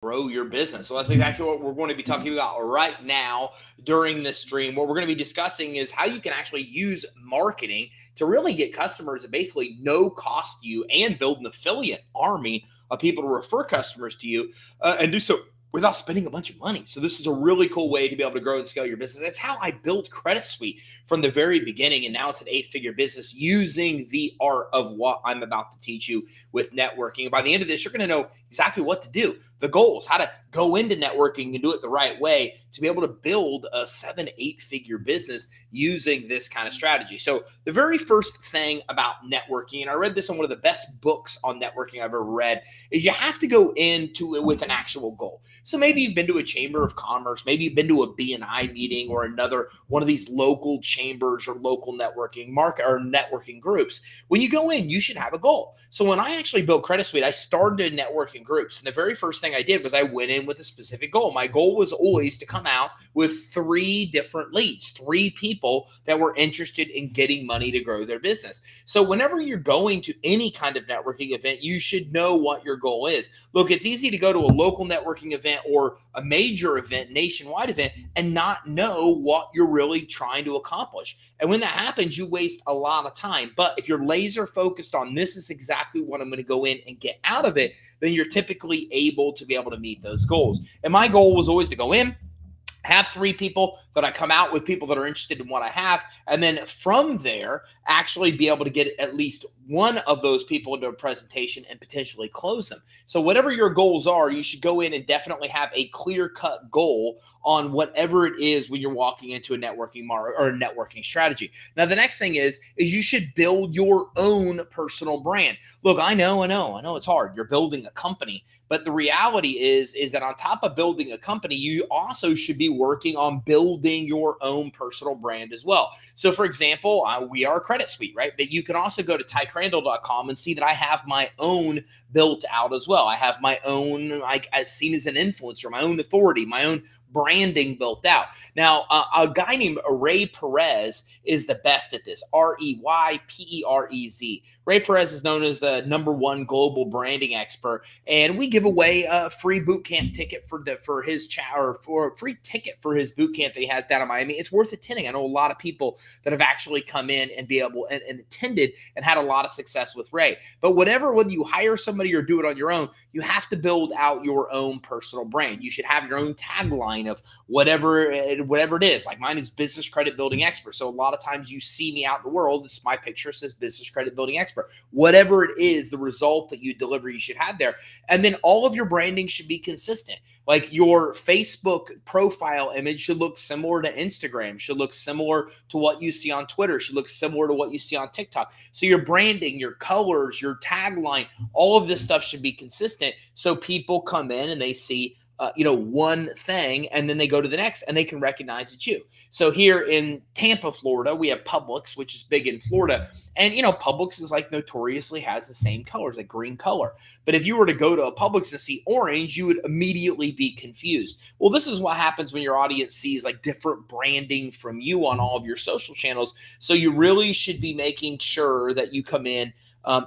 grow your business. So that's exactly what we're going to be talking about right now during this stream. What we're going to be discussing is how you can actually use marketing to really get customers at basically no cost to you and build an affiliate army of people to refer customers to you and do so without spending a bunch of money. So this is a really cool way to be able to grow and scale your business. That's how I built Credit Suite from the very beginning. And now it's an 8-figure business using the art of what I'm about to teach you with networking. And by the end of this, you're going to know exactly what to do, the goals, how to go into networking and do it the right way to be able to build a 7-8-figure business using this kind of strategy. So the very first thing about networking, and I read this in one of the best books on networking I've ever read, is you have to go into it with an actual goal. So maybe you've been to a chamber of commerce, maybe you've been to a BNI meeting or another one of these local chambers or local networking market or networking groups. When you go in, you should have a goal. So when I actually built Credit Suite, I started networking groups. And the very first thing I did was I went in with a specific goal. My goal was always to come out with 3 different leads, 3 people that were interested in getting money to grow their business. So whenever you're going to any kind of networking event, you should know what your goal is. Look, it's easy to go to a local networking event or a major event, nationwide event, and not know what you're really trying to accomplish. And when that happens, you waste a lot of time. But if you're laser focused on this is exactly what I'm going to go in and get out of it, then you're typically able to be able to meet those goals. And my goal was always to go in, have 3 people that I come out with, people that are interested in what I have. And then from there, actually be able to get at least one of those people into a presentation and potentially close them. So whatever your goals are, you should go in and definitely have a clear-cut goal on whatever it is when you're walking into a networking or a networking strategy. Now, the next thing is you should build your own personal brand. Look, I know it's hard. You're building a company, but the reality is that on top of building a company, you also should be working on building your own personal brand as well. So for example, we are a Credit Suite, right? But you can also go to tycrandall.com and see that I have my own built out as well. I have my own, like, as seen as an influencer, my own authority, my own branding built out. Now, a guy named Ray Perez is the best at this. Reyperez. Ray Perez is known as the #1 global branding expert, and we give away a free boot camp ticket for his a free ticket for his boot camp that he has down in Miami. It's worth attending. I know a lot of people that have actually come in and be able and attended and had a lot of success with Ray. But whether you hire somebody or do it on your own, you have to build out your own personal brand. You should have your own tagline of whatever it is. Like mine is business credit building expert. So a lot of times you see me out in the world, it's my picture says business credit building expert. Whatever it is, the result that you deliver, you should have there. And then all of your branding should be consistent. Like your Facebook profile image should look similar to Instagram, should look similar to what you see on Twitter, should look similar to what you see on TikTok. So your branding, your colors, your tagline, all of this stuff should be consistent. So people come in and they see one thing, and then they go to the next and they can recognize it's you. So here in Tampa, Florida, we have Publix, which is big in Florida. And, Publix is like notoriously has the same colors, like green color. But if you were to go to a Publix and see orange, you would immediately be confused. Well, this is what happens when your audience sees like different branding from you on all of your social channels. So you really should be making sure that you come in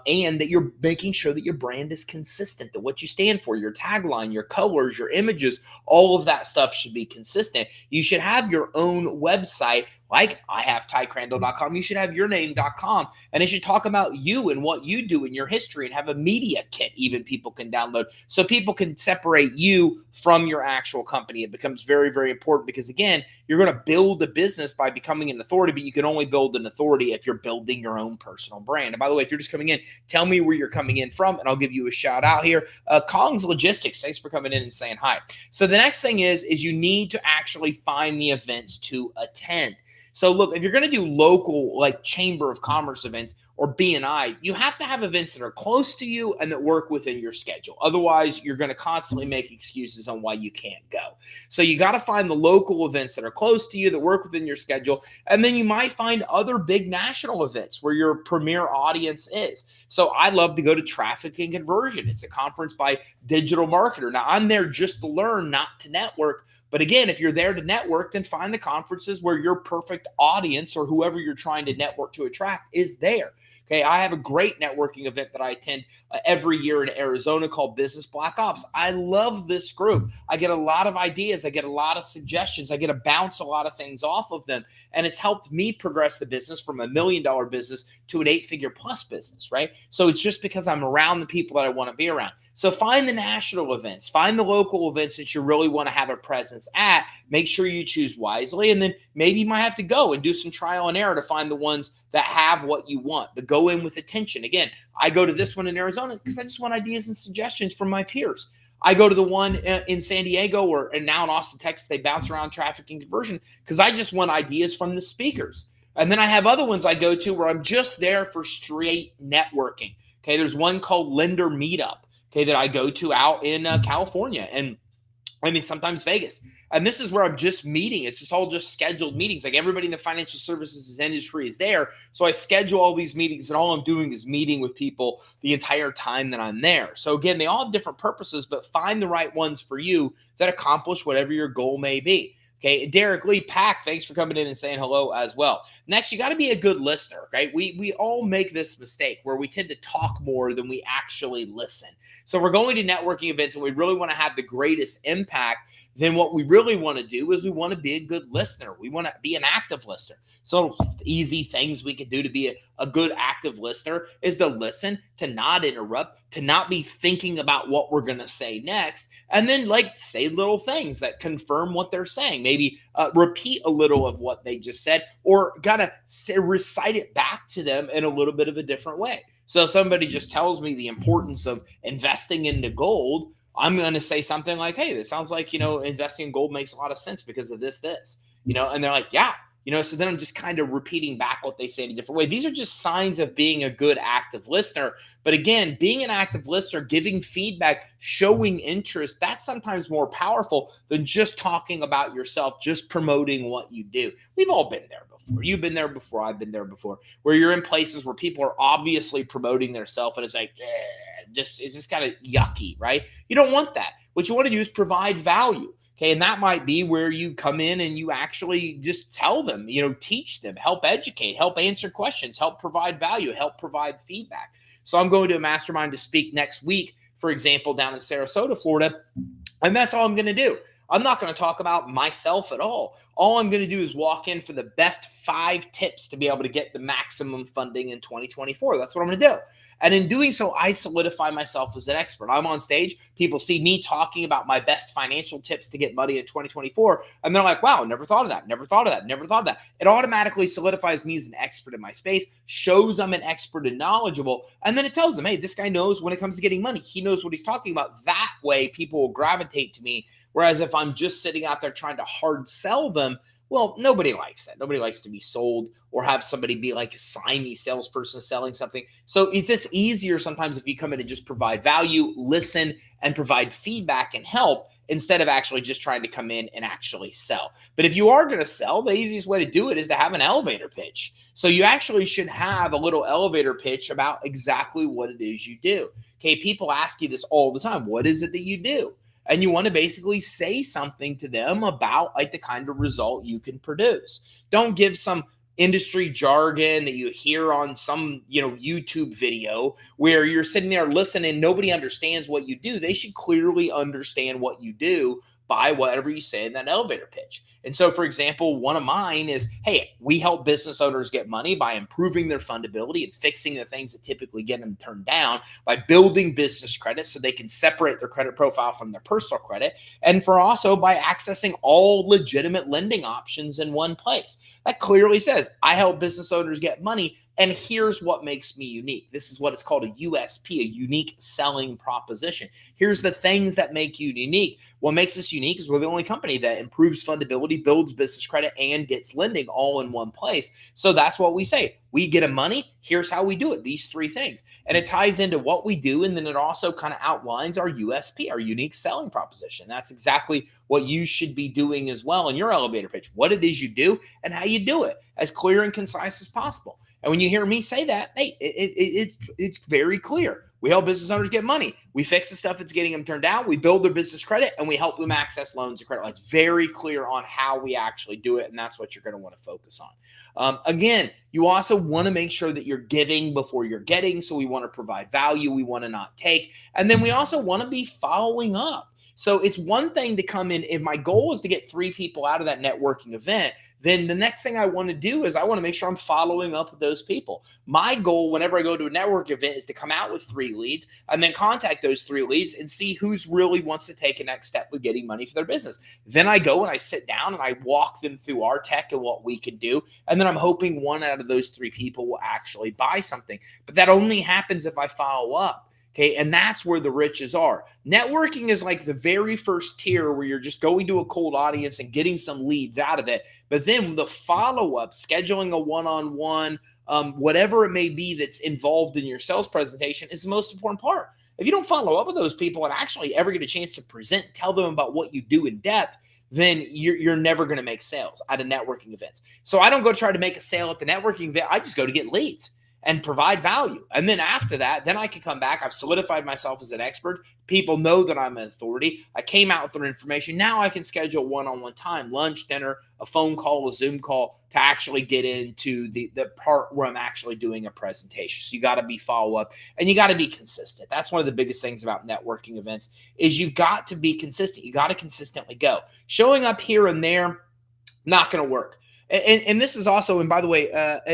and that you're making sure that your brand is consistent, that what you stand for, your tagline, your colors, your images, all of that stuff should be consistent. You should have your own website. Like I have tycrandall.com, you should have yourname.com, and it should talk about you and what you do in your history and have a media kit even people can download so people can separate you from your actual company. It becomes very, very important because, again, you're going to build a business by becoming an authority, but you can only build an authority if you're building your own personal brand. And by the way, if you're just coming in, tell me where you're coming in from, and I'll give you a shout out here. Kong's Logistics, thanks for coming in and saying hi. So the next thing is you need to actually find the events to attend. So look, if you're going to do local like Chamber of Commerce events or BNI, you have to have events that are close to you and that work within your schedule. Otherwise, you're going to constantly make excuses on why you can't go. So you got to find the local events that are close to you that work within your schedule. And then you might find other big national events where your premier audience is. So I love to go to Traffic and Conversion. It's a conference by digital marketer. Now I'm there just to learn, not to network. But again, if you're there to network, then find the conferences where your perfect audience or whoever you're trying to network to attract is there. Okay, I have a great networking event that I attend every year in Arizona called Business Black Ops. I love this group. I get a lot of ideas. I get a lot of suggestions. I get to bounce a lot of things off of them. And it's helped me progress the business from $1 million business to an 8-figure plus business, right? So it's just because I'm around the people that I want to be around. So find the national events, find the local events that you really want to have a presence at. Make sure you choose wisely. And then maybe you might have to go and do some trial and error to find the ones that have what you want, but go in with attention. Again, I go to this one in Arizona because I just want ideas and suggestions from my peers. I go to the one in San Diego and now in Austin, Texas, they bounce around traffic and conversion because I just want ideas from the speakers. And then I have other ones I go to where I'm just there for straight networking. Okay, there's one called Lender Meetup, okay, that I go to out in California and sometimes Vegas. And this is where I'm just meeting. It's just all just scheduled meetings. Like everybody in the financial services industry is there. So I schedule all these meetings and all I'm doing is meeting with people the entire time that I'm there. So again, they all have different purposes, but find the right ones for you that accomplish whatever your goal may be. Okay, Derek Lee Pack, thanks for coming in and saying hello as well. Next, you got to be a good listener, right? We all make this mistake where we tend to talk more than we actually listen. So if we're going to networking events and we really want to have the greatest impact, then what we really want to do is we want to be a good listener. We want to be an active listener. So easy things we can do to be a good active listener is to listen, to not interrupt, to not be thinking about what we're going to say next, and then like say little things that confirm what they're saying. Maybe repeat a little of what they just said or gotta recite it back to them in a little bit of a different way. So if somebody just tells me the importance of investing into gold, I'm going to say something like, hey, this sounds like, investing in gold makes a lot of sense because of this, and they're like, yeah, so then I'm just kind of repeating back what they say in a different way. These are just signs of being a good active listener. But again, being an active listener, giving feedback, showing interest, that's sometimes more powerful than just talking about yourself, just promoting what you do. We've all been there before. You've been there before. I've been there before, where you're in places where people are obviously promoting themselves and it's like, it's just kind of yucky, right? You don't want that. What you want to do is provide value. Okay, and that might be where you come in and you actually just tell them, teach them, help educate, help answer questions, help provide value, help provide feedback. So I'm going to a mastermind to speak next week, for example, down in Sarasota, Florida, and that's all I'm going to do. I'm not going to talk about myself at all. All I'm going to do is walk in for the best 5 tips to be able to get the maximum funding in 2024. That's what I'm going to do. And in doing so, I solidify myself as an expert. I'm on stage. People see me talking about my best financial tips to get money in 2024. And they're like, wow, never thought of that. Never thought of that. Never thought of that. It automatically solidifies me as an expert in my space, shows I'm an expert and knowledgeable. And then it tells them, hey, this guy knows when it comes to getting money. He knows what he's talking about. That way, people will gravitate to me. Whereas if I'm just sitting out there trying to hard sell them, well, nobody likes that. Nobody likes to be sold or have somebody be like a slimy salesperson selling something. So it's just easier sometimes if you come in and just provide value, listen, and provide feedback and help instead of actually just trying to come in and actually sell. But if you are going to sell, the easiest way to do it is to have an elevator pitch. So you actually should have a little elevator pitch about exactly what it is you do. Okay, people ask you this all the time. What is it that you do? And you want to basically say something to them about like the kind of result you can produce. Don't give some industry jargon that you hear on some, YouTube video where you're sitting there listening. Nobody understands what you do. They should clearly understand what you do by whatever you say in that elevator pitch. And so, for example, one of mine is, hey, we help business owners get money by improving their fundability and fixing the things that typically get them turned down, by building business credit so they can separate their credit profile from their personal credit, and for also by accessing all legitimate lending options in one place. That clearly says, I help business owners get money, and here's what makes me unique. This is what it's called a USP, a unique selling proposition. Here's the things that make you unique. What makes us unique is we're the only company that improves fundability, builds business credit, and gets lending all in one place. So that's what we say. We get a money. Here's how we do it. These 3 things. And it ties into what we do. And then it also kind of outlines our USP, our unique selling proposition. That's exactly what you should be doing as well in your elevator pitch. What it is you do and how you do it as clear and concise as possible. And when you hear me say that, hey, it's very clear. We help business owners get money. We fix the stuff that's getting them turned down. We build their business credit, and we help them access loans and credit lines. Very clear on how we actually do it, and that's what you're going to want to focus on. Again, you also want to make sure that you're giving before you're getting. So we want to provide value. We want to not take. And then we also want to be following up. So it's one thing to come in. If my goal is to get 3 people out of that networking event, then the next thing I want to do is I want to make sure I'm following up with those people. My goal whenever I go to a network event is to come out with 3 leads and then contact those 3 leads and see who's really wants to take a next step with getting money for their business. Then I go and I sit down and I walk them through our tech and what we can do. And then I'm hoping 1 out of those 3 people will actually buy something. But that only happens if I follow up. Okay, and that's where the riches are. Networking is like the very first tier where you're just going to a cold audience and getting some leads out of it. But then the follow-up, scheduling a one-on-one, whatever it may be that's involved in your sales presentation is the most important part. If you don't follow up with those people and actually ever get a chance to present, tell them about what you do in depth, then you're never going to make sales at a networking events. So I don't go try to make a sale at the networking event. I just go to get leads and provide value. And then after that, then I can come back. I've solidified myself as an expert. People know that I'm an authority. I came out with their information. Now I can schedule one-on-one time, lunch, dinner, a phone call, a Zoom call to actually get into the part where I'm actually doing a presentation. So you got to be follow-up and you got to be consistent. That's one of the biggest things about networking events is you've got to be consistent. You got to consistently go. Showing up here and there, not going to work. And this is also, and by the way,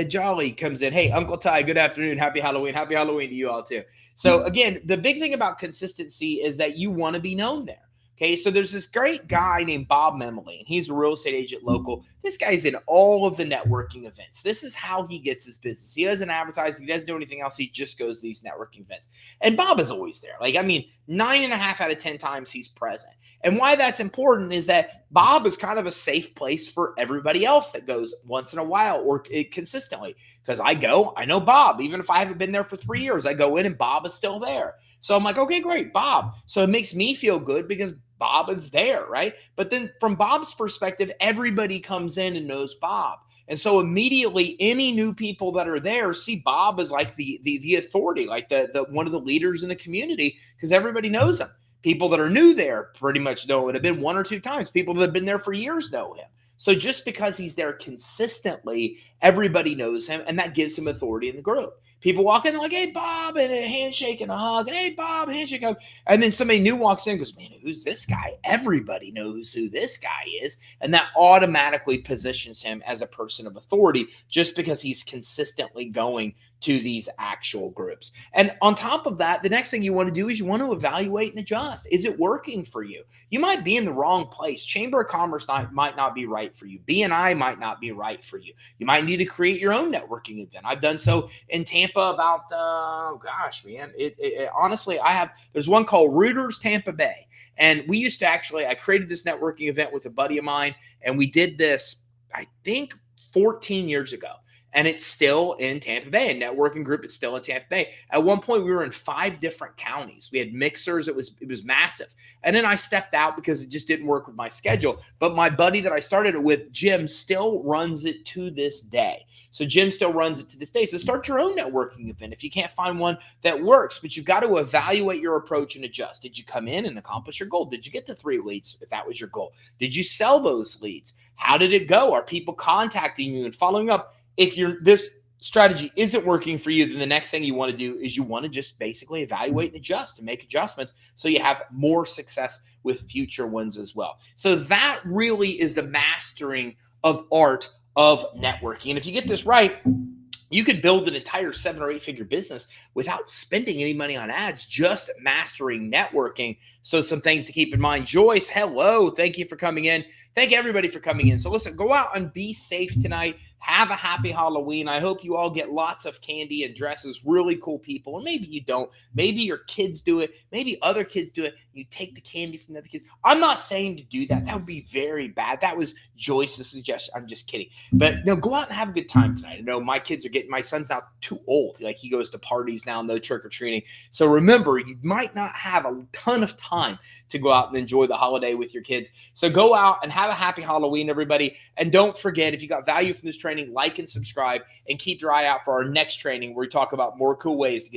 Jolly comes in. Hey, Uncle Ty, good afternoon. Happy Halloween. Happy Halloween to you all too. So again, the big thing about consistency is that you want to be known there. Okay, so there's this great guy named Bob Memley, and he's a real estate agent local. This guy's in all of the networking events. This is how he gets his business. He doesn't advertise. He doesn't do anything else. He just goes to these networking events. And Bob is always there. Like, I mean, 9.5 out of 10 times he's present. And why that's important is that Bob is kind of a safe place for everybody else that goes once in a while or consistently. Because I go, I know Bob. Even if I haven't been there for 3 years, I go in and Bob is still there. So I'm like, okay, great, Bob. So it makes me feel good because Bob is there, right? But then from Bob's perspective, everybody comes in and knows Bob. And so immediately any new people that are there see Bob as like the authority, like the one of the leaders in the community because everybody knows him. People that are new there pretty much know it. Have been 1 or 2 times. People that have been there for years know him. So just because he's there consistently, everybody knows him, and that gives him authority in the group. People walk in, they're like, hey, Bob, and a handshake and a hug, and hey, Bob, handshake, hug. And then somebody new walks in and goes, man, who's this guy? Everybody knows who this guy is. And that automatically positions him as a person of authority just because he's consistently going to these actual groups. And on top of that, the next thing you want to do is you want to evaluate and adjust. Is it working for you? You might be in the wrong place. Chamber of Commerce might not be right for you. BNI might not be right for you. You might need to create your own networking event. I've done so in Tampa about, honestly, there's one called Rooters Tampa Bay. And we used to I created this networking event with a buddy of mine, and we did this, I think, 14 years ago. And it's still in Tampa Bay. A networking group is still in Tampa Bay. At one point, we were in 5 different counties. We had mixers. It was massive. And then I stepped out because it just didn't work with my schedule. But my buddy that I started it with, Jim, still runs it to this day. So Jim still runs it to this day. So start your own networking event if you can't find one that works. But you've got to evaluate your approach and adjust. Did you come in and accomplish your goal? Did you get the 3 leads if that was your goal? Did you sell those leads? How did it go? Are people contacting you and following up? If this strategy isn't working for you, then the next thing you want to do is you want to just basically evaluate and adjust and make adjustments so you have more success with future ones as well. So that really is the mastering of art of networking. And if you get this right, you could build an entire 7 or 8 figure business without spending any money on ads, just mastering networking. So some things to keep in mind. Joyce, hello. Thank you for coming in. Thank everybody for coming in. So listen, go out and be safe tonight. Have a happy Halloween. I hope you all get lots of candy and dresses, really cool people. And maybe you don't. Maybe your kids do it. Maybe other kids do it. You take the candy from the other kids. I'm not saying to do that. That would be very bad. That was Joyce's suggestion. I'm just kidding. But no, go out and have a good time tonight. I know my son's now too old. Like he goes to parties now, no trick-or-treating. So remember, you might not have a ton of time to go out and enjoy the holiday with your kids. So go out and have a happy Halloween, everybody. And don't forget, if you got value from this training, like and subscribe, and keep your eye out for our next training where we talk about more cool ways to get the